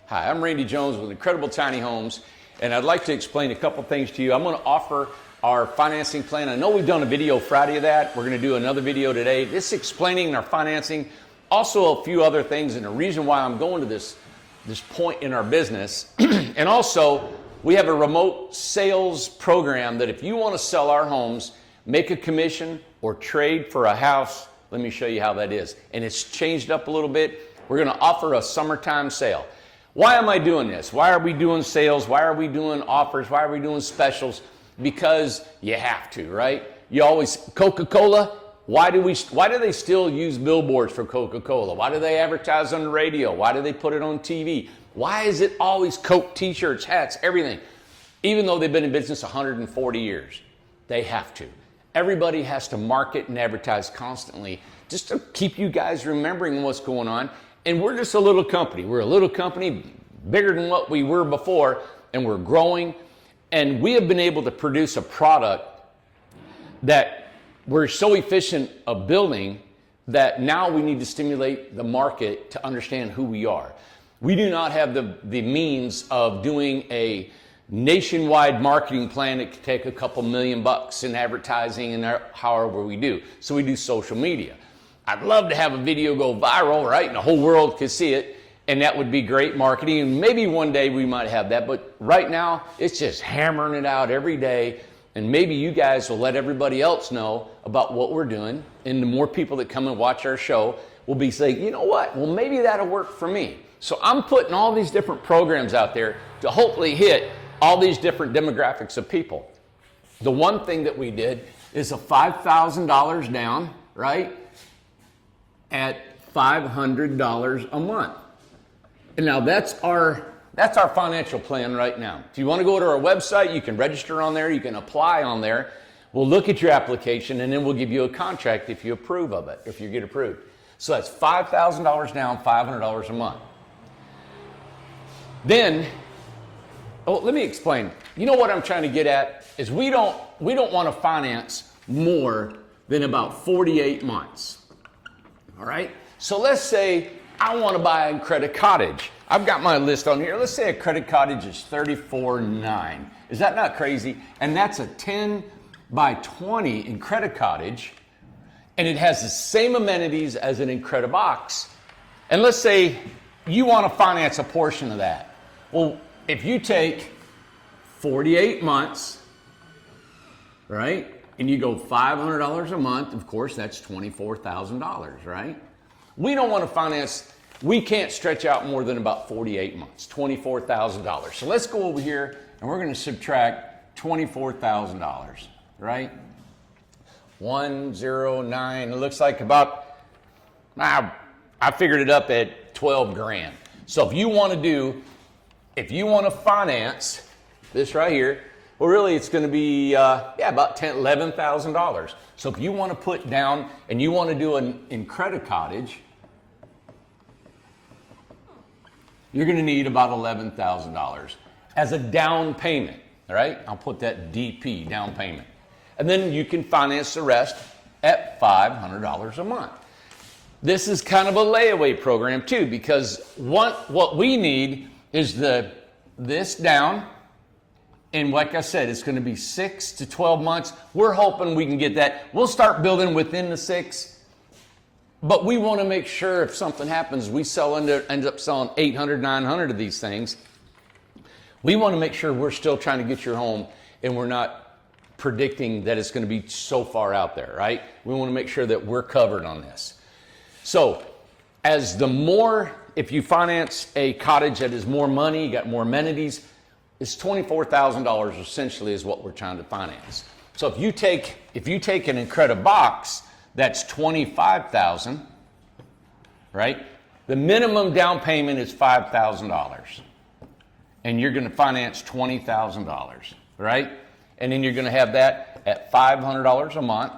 Hi, I'm Randy Jones with Incredible Tiny Homes, and I'd like to explain a couple things to you. I'm going to offer our financing plan. I know we've done a video Friday of that. We're going to do another video today. This is explaining our financing, also a few other things, and the reason why I'm going to this point in our business. And also, we have a remote sales program that if you want to sell our homes, make a commission, or trade for a house, let me show you how that is. And it's changed up a little bit. We're going to offer a summertime sale. Why am I doing this? Why are we doing sales? Why are we doing offers? Why are we doing specials? Because you have to, right? You always, Coca-Cola, why do they still use billboards for Coca-Cola? Why do they advertise on the radio? Why do they put it on TV? Why is it always Coke t-shirts, hats, everything? Even though they've been in business 140 years, they have to. Everybody has to market and advertise constantly just to keep you guys remembering what's going on. And we're just a little company. We're a little company, bigger than what we were before, and we're growing. And we have been able to produce a product that we're so efficient of building that now we need to stimulate the market to understand who we are. We do not have the means of doing a nationwide marketing plan that could take a couple $1,000,000 in advertising and however we do. So we do social media. I'd love to have a video go viral, right? And the whole world could see it. And that would be great marketing. And maybe one day we might have that. But right now, it's just hammering it out every day. And maybe you guys will let everybody else know about what we're doing. And the more people that come and watch our show will be saying, you know what? Well, maybe that'll work for me. So I'm putting all these different programs out there to hopefully hit all these different demographics of people. The one thing that we did is a $5,000 down, right? At $500 a month. And now that's our financial plan right now. If you want to go to our website, you can register on there, you can apply on there. We'll look at your application and then we'll give you a contract if you approve of it, if you get approved. So that's $5,000 down, $500 a month. Then, let me explain. You know what I'm trying to get at is we don't want to finance more than about 48 months. All right? So let's say I want to buy a credit cottage. I've got my list on here. Let's say a credit cottage is $34,900. Is that not crazy? And that's a 10 by 20 in credit cottage. And it has the same amenities as an Incredibox. And let's say you want to finance a portion of that. Well, if you take 48 months, right? And you go $500 a month, of course, that's $24,000, right? We don't want to finance, we can't stretch out more than about 48 months, $24,000. So let's go over here and we're going to subtract $24,000, right? 109, it looks like about, I figured it up at 12 grand. So if you want to finance this right here, well, really, it's going to be, about $11,000. So if you want to put down and you want to do an Incredicottage, you're going to need about $11,000 as a down payment, all right? I'll put that DP, down payment. And then you can finance the rest at $500 a month. This is kind of a layaway program too, because what we need is this down. And like I said, it's going to be 6 to 12 months. We're hoping we can get that. We'll start building within the 6. But we want to make sure if something happens, we end up selling 800, 900 of these things. We want to make sure we're still trying to get your home and we're not predicting that it's going to be so far out there, right? We want to make sure that we're covered on this. So if you finance a cottage that is more money, you got more amenities, it's $24,000 essentially is what we're trying to finance. So if you take an Incredibox, that's $25,000, right? The minimum down payment is $5,000, and you're going to finance $20,000, right? And then you're going to have that at $500 a month,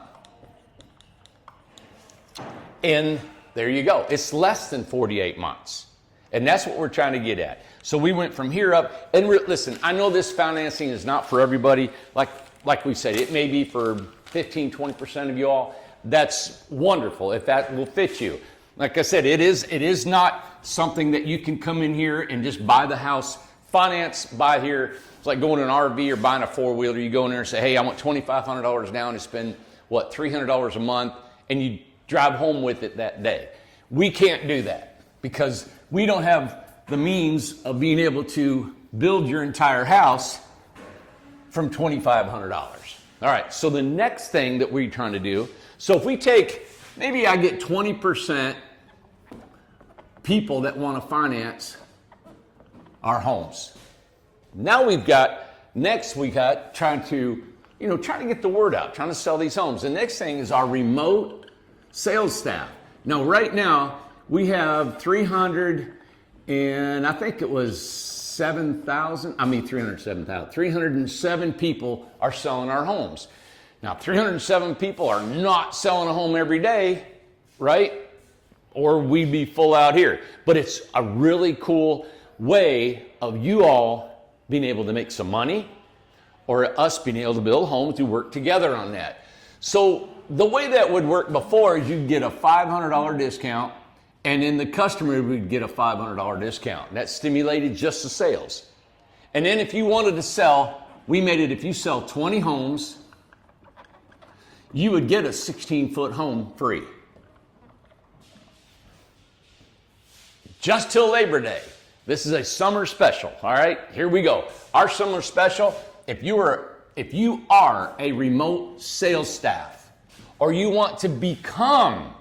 and there you go. It's less than 48 months, and that's what we're trying to get at. So we went from here up, and listen, I know this financing is not for everybody. Like we said, it may be for 15, 20% of you all. That's wonderful if that will fit you. Like I said, it is not something that you can come in here and just buy the house, finance, buy here. It's like going in an RV or buying a four-wheeler. You go in there and say, hey, I want $2,500 down and spend, what, $300 a month, and you drive home with it that day. We can't do that because we don't have the means of being able to build your entire house from $2,500. All right, so the next thing that we're trying to do, so if we take, maybe I get 20% people that want to finance our homes. Now we got trying to get the word out, trying to sell these homes. The next thing is our remote sales staff. Now, right now, we have 307 people are selling our homes. Now, 307 people are not selling a home every day, right? Or we'd be full out here. But it's a really cool way of you all being able to make some money, or us being able to build homes to work together on that. So the way that would work before is you'd get a $500 discount, and then the customer would get a $500 discount. That stimulated just the sales. And then if you wanted to sell, we made it, if you sell 20 homes, you would get a 16-foot home free. Just till Labor Day. This is a summer special, all right? Here we go. Our summer special, if you are a remote sales staff, or you want to become,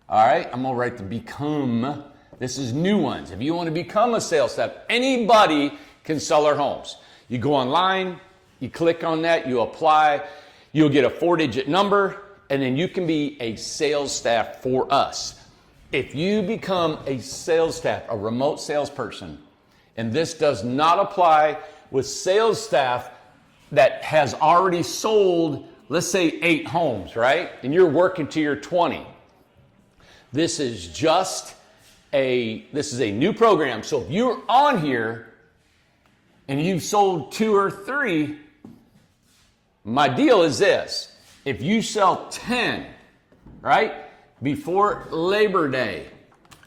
all right, I'm gonna write the become. This is new ones. If you want to become a sales staff, anybody can sell our homes. You go online, you click on that, you apply, you'll get a 4-digit number, and then you can be a sales staff for us. If you become a sales staff, a remote salesperson, and this does not apply with sales staff that has already sold, let's say 8 homes, right? And you're working to your 20. This is a new program. So if you're on here and you've sold 2 or 3, my deal is this. If you sell 10, right, before Labor Day,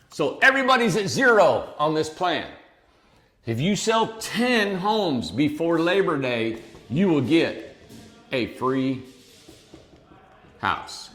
so everybody's at 0 on this plan. If you sell 10 homes before Labor Day, you will get a free house.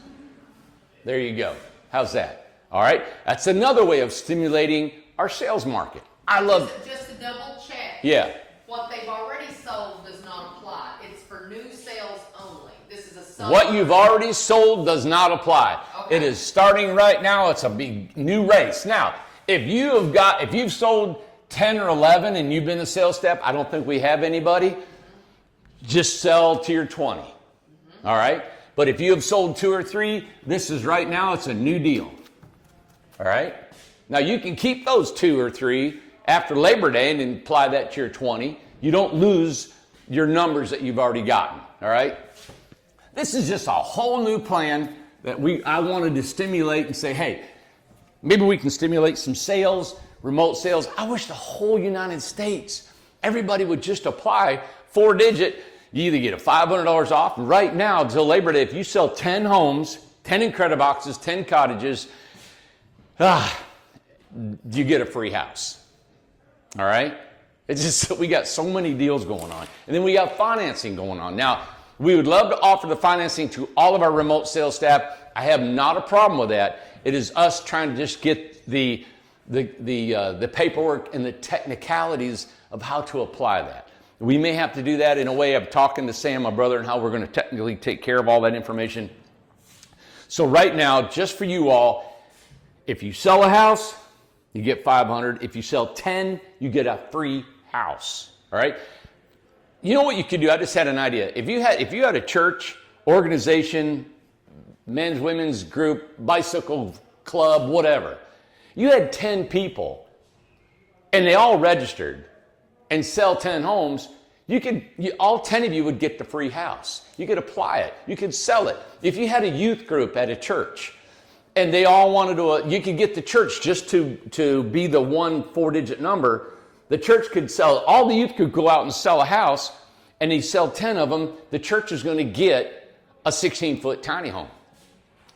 There you go. How's that? All right. That's another way of stimulating our sales market. I love just to double check. Yeah. What they've already sold does not apply. It's for new sales only. This is a summer. What you've already sold does not apply. Okay. It is starting right now. It's a big new race. Now, if you've sold 10 or 11 and you've been a sales staff, I don't think we have anybody. Just sell to your 20. All right. But if you have sold 2 or 3, this is right now, it's a new deal. All right. Now you can keep those 2 or 3 after Labor Day and then apply that to your 20. You don't lose your numbers that you've already gotten. All right. This is just a whole new plan that I wanted to stimulate and say, hey, maybe we can stimulate some sales, remote sales. I wish the whole United States, everybody would just apply 4-digit. You either get a $500 off right now until Labor Day. If you sell 10 homes, 10 Incrediboxes, 10 cottages, you get a free house. All right? It's just we got so many deals going on. And then we got financing going on. Now, we would love to offer the financing to all of our remote sales staff. I have not a problem with that. It is us trying to just get the paperwork and the technicalities of how to apply that. We may have to do that in a way of talking to Sam, my brother, and how we're going to technically take care of all that information. So right now, just for you all, if you sell a house, you get $500. If you sell 10, you get a free house. All right? You know what you could do? I just had an idea. If you had a church, organization, men's, women's group, bicycle club, whatever, you had 10 people and they all registered and sell 10 homes, all 10 of you would get the free house. You could apply it. You could sell it. If you had a youth group at a church and they all wanted to, you could get the church just to be the one 4-digit number. The church could sell, all the youth could go out and sell a house, and they sell 10 of them. The church is going to get a 16-foot tiny home.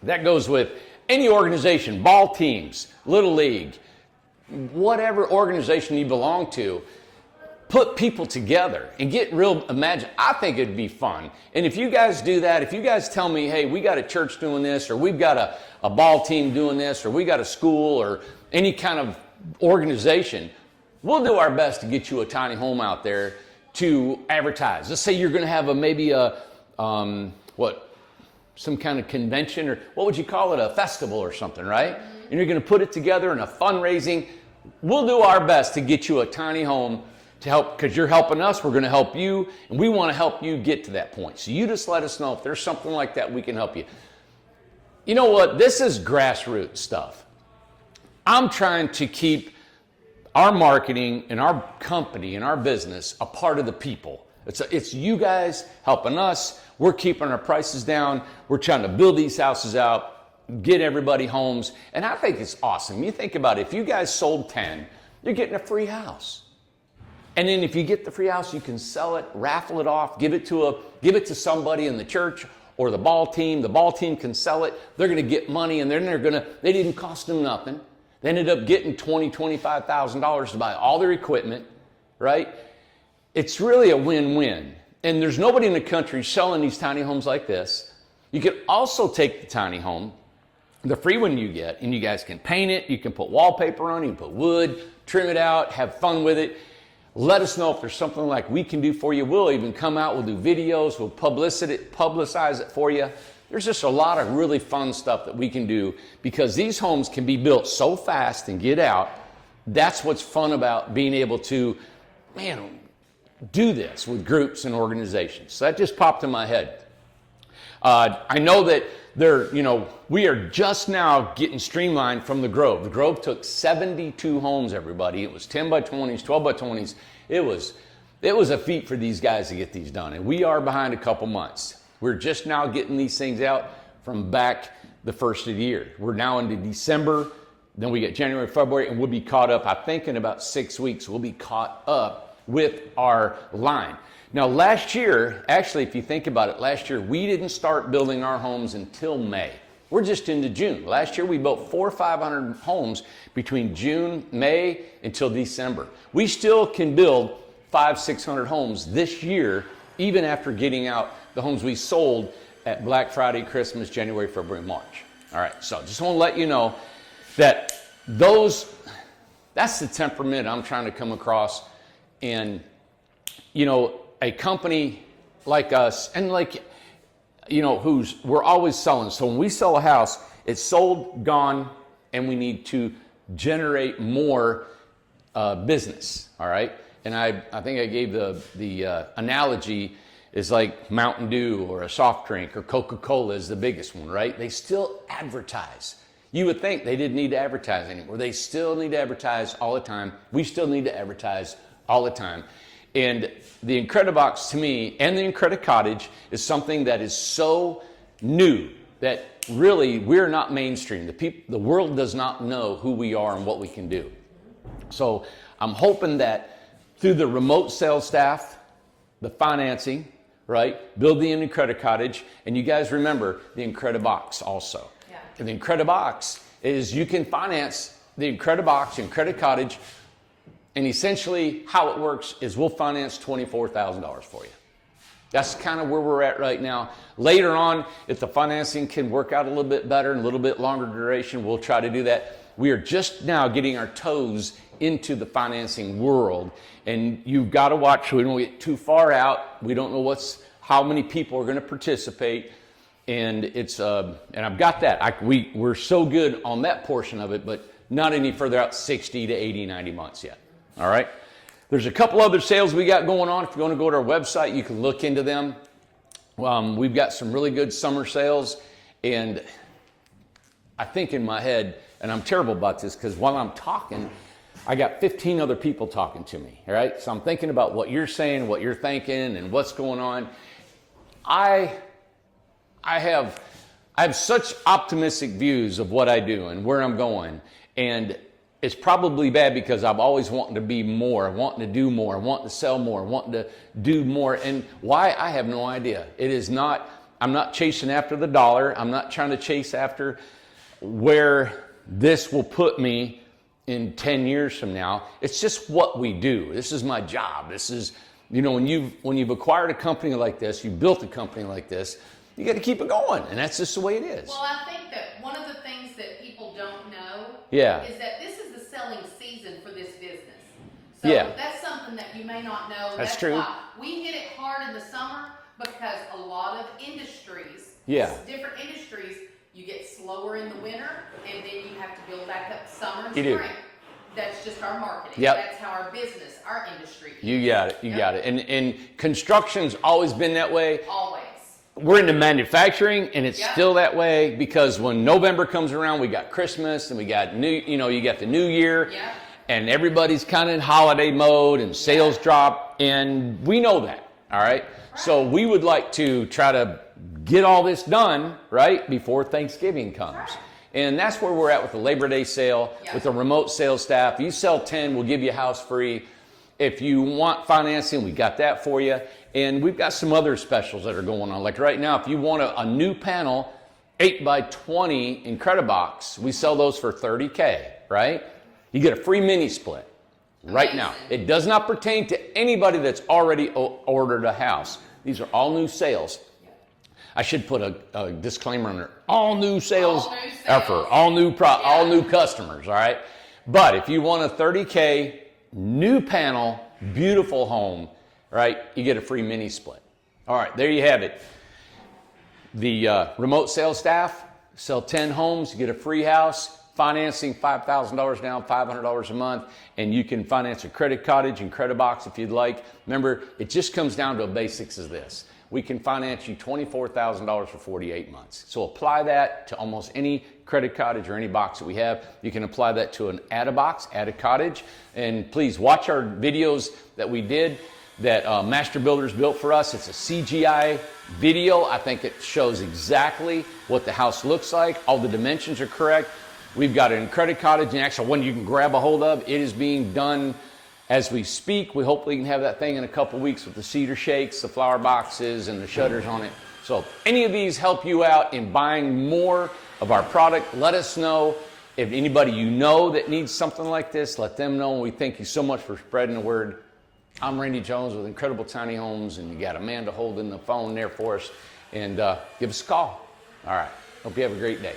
That goes with any organization, ball teams, little league, whatever organization you belong to, put people together and get real, imagine, I think it'd be fun. And if you guys do that, if you guys tell me, hey, we got a church doing this, or we've got a ball team doing this, or we got a school or any kind of organization, we'll do our best to get you a tiny home out there to advertise. Let's say you're going to have some kind of convention, or what would you call it, a festival or something, right? And you're going to put it together in a fundraising. We'll do our best to get you a tiny home to help, because you're helping us, we're going to help you, and we want to help you get to that point. So you just let us know if there's something like that, we can help you. You know what? This is grassroots stuff. I'm trying to keep our marketing and our company and our business a part of the people. It's you guys helping us. We're keeping our prices down. We're trying to build these houses out, get everybody homes. And I think it's awesome. You think about it. If you guys sold 10, you're getting a free house. And then if you get the free house, you can sell it, raffle it off, give it to somebody in the church or the ball team. The ball team can sell it. They're going to get money, and then they didn't cost them nothing. They ended up getting $20,000, $25,000 to buy all their equipment, right? It's really a win-win. And there's nobody in the country selling these tiny homes like this. You can also take the tiny home, the free one you get, and you guys can paint it. You can put wallpaper on it. You can put wood, trim it out, have fun with it. Let us know if there's something like we can do for you. We'll even come out, we'll do videos, we'll publicize it for you. There's just a lot of really fun stuff that we can do, because these homes can be built so fast and get out. That's what's fun about being able to, do this with groups and organizations. So that just popped in my head. I know that we are just now getting streamlined from the Grove. The Grove took 72 homes, everybody. It was 10 by 20s, 12 by 20s. It was a feat for these guys to get these done. And we are behind a couple months. We're just now getting these things out from back the first of the year. We're now into December. Then we get January, February, and we'll be caught up. I think in about 6 weeks, we'll be caught up with our line. Now, last year, actually, if you think about it, last year, we didn't start building our homes until May. We're just into June. Last year, we built 400 or 500 homes between June, May, until December. We still can build 500, 600 homes this year, even after getting out the homes we sold at Black Friday, Christmas, January, February, March. All right, so just want to let you know that that's the temperament I'm trying to come across. And, a company like us, and we're always selling. So when we sell a house, it's sold, gone, and we need to generate more business, all right? And I think I gave the analogy is like Mountain Dew or a soft drink, or Coca-Cola is the biggest one, right? They still advertise. You would think they didn't need to advertise anymore. They still need to advertise all the time. We still need to advertise all the time. And the Incredibox to me, and the Incredicottage, is something that is so new that really we're not mainstream. The world does not know who we are and what we can do. So I'm hoping that through the remote sales staff, the financing, right, build the Incredicottage, and you guys remember the Incredibox also. Yeah. And the Incredibox is you can finance the Incredibox, Incredicottage. And essentially how it works is we'll finance $24,000 for you. That's kind of where we're at right now. Later on, if the financing can work out a little bit better and a little bit longer duration, we'll try to do that. We are just now getting our toes into the financing world. And you've got to watch so we don't get too far out. We don't know how many people are going to participate. And and I've got that. We're so good on that portion of it, but not any further out 60 to 80, 90 months yet. All right. There's a couple other sales we got going on. If you want to go to our website, you can look into them. We've got some really good summer sales. And I think in my head, and I'm terrible about this because while I'm talking, I got 15 other people talking to me. All right. So I'm thinking about what you're saying, what you're thinking, and what's going on. I have such optimistic views of what I do and where I'm going. And it's probably bad because I'm always wanting to be more, wanting to do more, wanting to sell more, wanting to do more. And why? I have no idea. I'm not chasing after the dollar. I'm not trying to chase after where this will put me in 10 years from now. It's just what we do. This is my job. This is, you know, when you've acquired a company like this, you built a company like this, you got to keep it going, and that's just the way it is. Well, I think that one of the things that people don't know Yeah. is that this is the selling season for this business. So Yeah. that's something that you may not know. That's true. Why we hit it hard in the summer, because a lot of industries, Yeah. different industries, you get slower in the winter, and then you have to build back up summer and You do. spring. That's just our marketing. Yep. That's how our business, our industry is. You got it. You Yep. got it. And construction's always been that way. Always. We're into manufacturing, and it's Yeah. still that way, because when November comes around, we got Christmas and we got you got the new year, Yeah. and everybody's kind of in holiday mode and sales drop, and we know that. All right. So we would like to try to get all this done right before Thanksgiving comes. Right. And that's where we're at with the Labor Day sale, Yeah. with the remote sales staff. You sell 10, we'll give you a house free. If you want financing, we got that for you. And we've got some other specials that are going on. Like right now, if you want a new panel, 8x20 in Credibox, we sell those for $30K, right? You get a free mini split right now. Amazing. It does not pertain to anybody that's already ordered a house. These are all new sales. I should put a disclaimer on there. All new sales All new sales. effort, all new customers, all right? But if you want a 30K new panel, beautiful home, right, you get a free mini split. All right, there you have it. The remote sales staff sell 10 homes, you get a free house, financing $5,000 down, $500 a month, and you can finance a credit cottage and Credibox if you'd like. Remember, it just comes down to the basics of this. We can finance you $24,000 for 48 months. So apply that to almost any credit cottage or any box that we have. You can apply that to an add a box, add a cottage. And please watch our videos that we did that Master Builders built for us. It's a CGI video. I think it shows exactly what the house looks like. All the dimensions are correct. We've got it in credit cottage, and actually one you can grab a hold of. It is being done as we speak. We hopefully can have that thing in a couple weeks with the cedar shakes, the flower boxes, and the shutters on it. So if any of these help you out in buying more of our product, let us know. If anybody you know that needs something like this, let them know. We thank you so much for spreading the word. I'm Randy Jones with Incredible Tiny Homes, and you got Amanda holding the phone there for us. And give us a call. All right. Hope you have a great day.